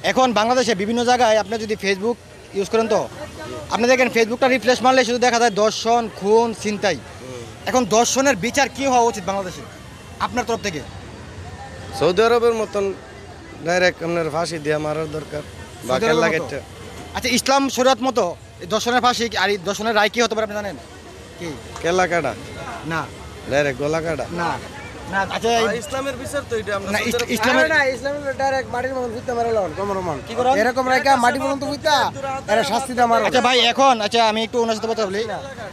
এখন বাংলাদেশে বিভিন্ন জায়গায় আপনি যদি ফেসবুক ইউজ করেন তো আপনি দেখেন ফেসবুকটা রিফ্রেশ মারলে শুধু দেখা যায় দর্শন খুন ছিনতাই। এখন দর্শনের বিচার কি হওয়া উচিত বাংলাদেশে আপনার তরফ থেকে? সৌদি আরবের মতন ডাইরেক্ট আপনার ফাঁসি দিয়ে মারার দরকার। সৌদি আরবের মতো? আচ্ছা, ইসলাম শরীয়ত মতো এই দর্শনের ফাঁসি আর এই দর্শনের রায় কি হতে পারে আপনি জানেন কি? কেলা কাটা না ডাইরেক্ট গলা কাটা না না। আচ্ছা, ইসলামের বিচার তো এটা আমরা না ইসলামের ইসলামের ডাইরেক্ট মাটির মতন ফুটতে মারে লন কমরমান কি করেন? এরকম রাখা মাটি পর্যন্ত ফুটতা এরা শাস্তি দা মারো। আচ্ছা ভাই, এখন আমি একটু ওনার সাথে কথা বলি।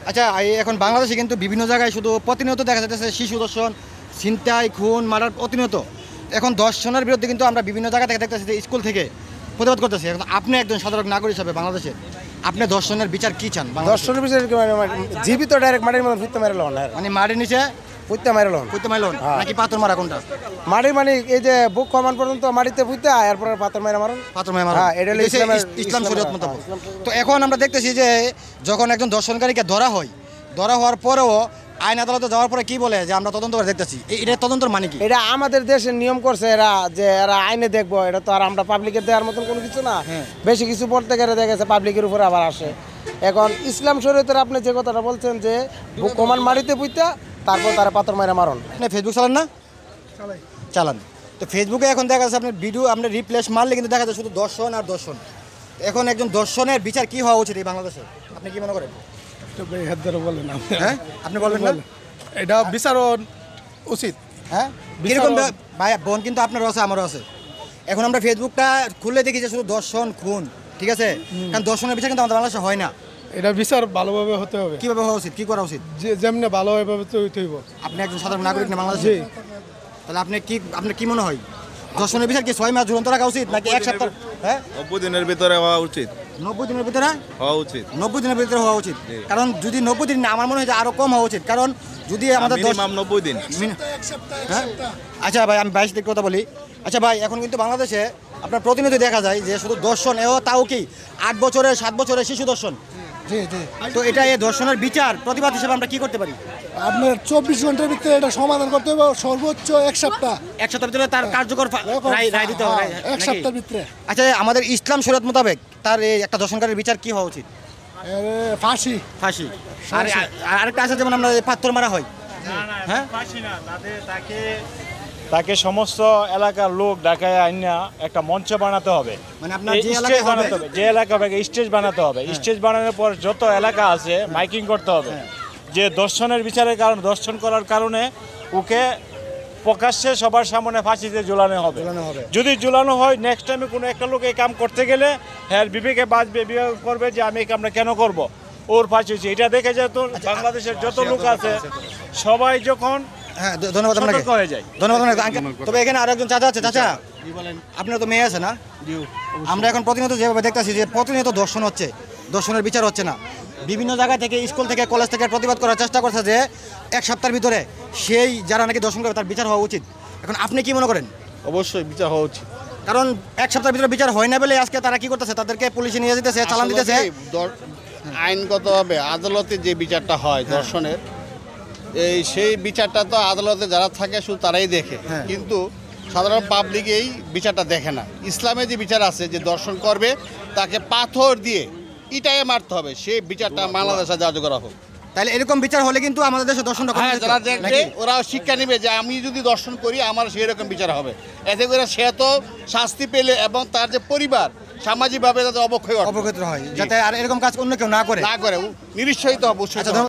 আচ্ছা, এখন বাংলাদেশে কিন্তু বিভিন্ন জায়গায় শুধু প্রতিনিয়ত দেখা যাচ্ছে শিশু দর্শন, ছিনতাই, খুন, মারার প্রতিনিয়ত। এখন দর্শনের বিরুদ্ধে কিন্তু আমরা বিভিন্ন জায়গা থেকে দেখতেছি যে স্কুল থেকে প্রতিবাদ করতেছি। এখন আপনি একজন সাধারণ নাগরিক হিসাবে বাংলাদেশে আপনি দর্শনের বিচার কি চান? দর্শনের বিষয়ে জীবিত ডাইরেক্ট মাটির মতন ফুটতে মারে লন মানে মাটির নিচে ফুটতে মারে লন ফুটতে মারলেন নাকি পাথর মারা? কোনটা? মাটি মানে এই যে বুক কমান পর্যন্ত মাটিতে ফুটতে এরপর পাথর মারে মারুন। পাথর মারা? হ্যাঁ, এটা হলো ইসলাম শরীয়ত মতো। তো এখন আমরা দেখতেছি যে যখন একজন দর্শনকারীকে ধরা হওয়ার পরেও আইন আদালতে যাওয়ার পরে কি বলে যে আমরা তদন্ত করে দেখতেছি। এটা তদন্তর মানে কি? এটা আমাদের দেশের নিয়ম করছে এরা, যে এরা আইনে দেখবো। এটা তো আর আমরা পাবলিকের দেওয়ার মতন কোনো কিছু না। বেশি কিছু পড়তে গেলে দেখেছে পাবলিকের উপরে আবার আসে। এখন ইসলাম শরীয়তের আপনি যে কথাটা বলছেন যে বুক কমান মাটিতে ফুটতে তারপর তারা পাথর মারে মারুন। আপনি ফেসবুক চালান না? চালান। তো ফেসবুকে এখন দেখা যাচ্ছে আপনার ভিডিও আপনি রিপ্লেস মারলে কিন্তু দেখা যাচ্ছে শুধু দর্শন আর দর্শন। এখন একজন দর্শনের বিচার কি হওয়া উচিত এই বাংলাদেশে আপনি কি মনে করেন? হ্যাঁ, আপনি বলবেন না এটা বিচার উচিত। হ্যাঁ, কিরকম ভাই বোন কিন্তু আপনারও আছে আমারও আছে। এখন আমরা ফেসবুকটা খুললে দেখি যে শুধু দর্শন খুন, ঠিক আছে, কারণ দর্শনের বিচার কিন্তু আমাদের বাংলাদেশে হয় না। এটা বিচার ভালোভাবে হতে হবে। কিভাবে হওয়া উচিত, কি করা উচিত? যে যেমনি ভালোভাবে হইতে হইব। আপনি একজন সাধারণ নাগরিক না বাংলাদেশে? তাহলে আপনার কি মনে হয় দর্শনের বিচার কি 6 মাস ঝুলন্ত রাখা উচিত নাকি 1 সপ্তাহ? হ্যাঁ, 90 দিনের ভিতরে হওয়া উচিত। 90 দিনের ভিতরে হওয়া উচিত। 90 দিনের ভিতরে হওয়া উচিত। কারণ যদি 90 দিন না, আমার মনে হয় যে আরো কম হওয়া উচিত। কারণ যদি আমাদের মিনিমাম 90 দিন। হ্যাঁ, আচ্ছা ভাই, আমি 22 দিক কথা বলি। আচ্ছা ভাই, এখন কিন্তু বাংলাদেশে আপনার প্রতিনিয়ত দেখা যায় যে শুধু দর্শন, তাও কি 8 বছরের 7 বছরের শিশু দর্শন। জি জি। তো এটা এই দর্শনের বিচার প্রতিবাদ হিসেবে আমরা কি করতে পারি? আপনার 24 ঘন্টার ভিতরে এটা সমাধান করতে হবে, সর্বোচ্চ 1 সপ্তাহ। 1 সপ্তাহের ভিতরে তার কার্যকর রায় দিতে হবে। 1 সপ্তাহের ভিতরে। আচ্ছা, আমাদের ইসলাম শরীয়ত মোতাবেক তার এই একটা দর্শনকারীর বিচার কি হওয়া উচিত? ফাঁসি। ফাঁসি। আর আরেকটা আছে যেমন আমরা পাথর মারা হয়। হ্যাঁ, ফাঁসি না, তাকে সমস্ত এলাকার লোক ঢাকায় আইনা একটা মঞ্চ বানাতে হবে। মানে আপনার যে স্টেজ এলাকায় বানাতে হবে, হবে, যে এলাকা হবে স্টেজ বানাতে হবে। স্টেজ বানানোর পর যত এলাকা আছে মাইকিং করতে হবে যে দর্শনের বিচারের কারণে, দর্শন করার কারণে ওকে প্রকাশ্যে সবার সামনে ফাঁসিতে ঝুলানো হবে। যদি ঝুলানো হয়, নেক্সট টাইমে কোনো একটা লোক এই কাম করতে গেলে হ্যাঁ বিবেকে বাঁচবে, বিবেক করবে যে আমি এই কামটা কেন করব, ওর ফাঁসি হচ্ছে। এটা দেখে যেত বাংলাদেশের যত লোক আছে সবাই যখন হ্যাঁ, ধন্যবাদ আপনাকে। সতর্ক হয়ে যায়। ধন্যবাদ আপনাকে। তবে এখানে আরো একজন চাচা আছে। চাচা, আপনার তো মেয়ে আছে না? আমরা এখন প্রতিনিয়ত যেভাবে দেখতেছি যে প্রতিনিয়ত দর্শন হচ্ছে, দর্শনের বিচার হচ্ছে না। বিভিন্ন জায়গা থেকে, স্কুল থেকে, কলেজ থেকে প্রতিবাদ করার চেষ্টা করছে যে 1 সপ্তাহের ভিতরে সেই যারা নাকি দর্শন করবে তার বিচার হওয়া উচিত। এখন আপনি কি মনে করেন? অবশ্যই বিচার হওয়া উচিত। কারণ 1 সপ্তাহের ভিতরে বিচার হয় না বলে আজকে তারা কি করতেছে, তাদেরকে পুলিশে নিয়ে যেতেছে, চালান দিতেছে। আইনগতভাবে আদালতে যে বিচারটা হয় দর্শনের, সেই বিচারটা তো আদালতে যারা থাকে শুধু তারাই দেখে, কিন্তু সাধারণ পাবলিক এই বিচারটা দেখে না। ইসলামে যে বিচার আছে যে দর্শন করবে তাকে পাথর দিয়ে ইটায় মারতে হবে, সেই বিচারটা বাংলাদেশে জারি করা হোক। তাহলে এরকম বিচার হলে কিন্তু আমাদের দেশে দর্শনটা কমে যেত, যারা দেখবে নাকি? ওরাও শিক্ষা নেবে যে আমি যদি দর্শন করি আমার সেই রকম বিচার হবে। এতে করে সে তো শাস্তি পেলে এবং তার যে পরিবার সামাজিকভাবে যাতে অবক্ষয় অবগত হয়, যাতে আর এরকম কাজ অন্য কেউ না করে। নিরুৎসাহিত হবে।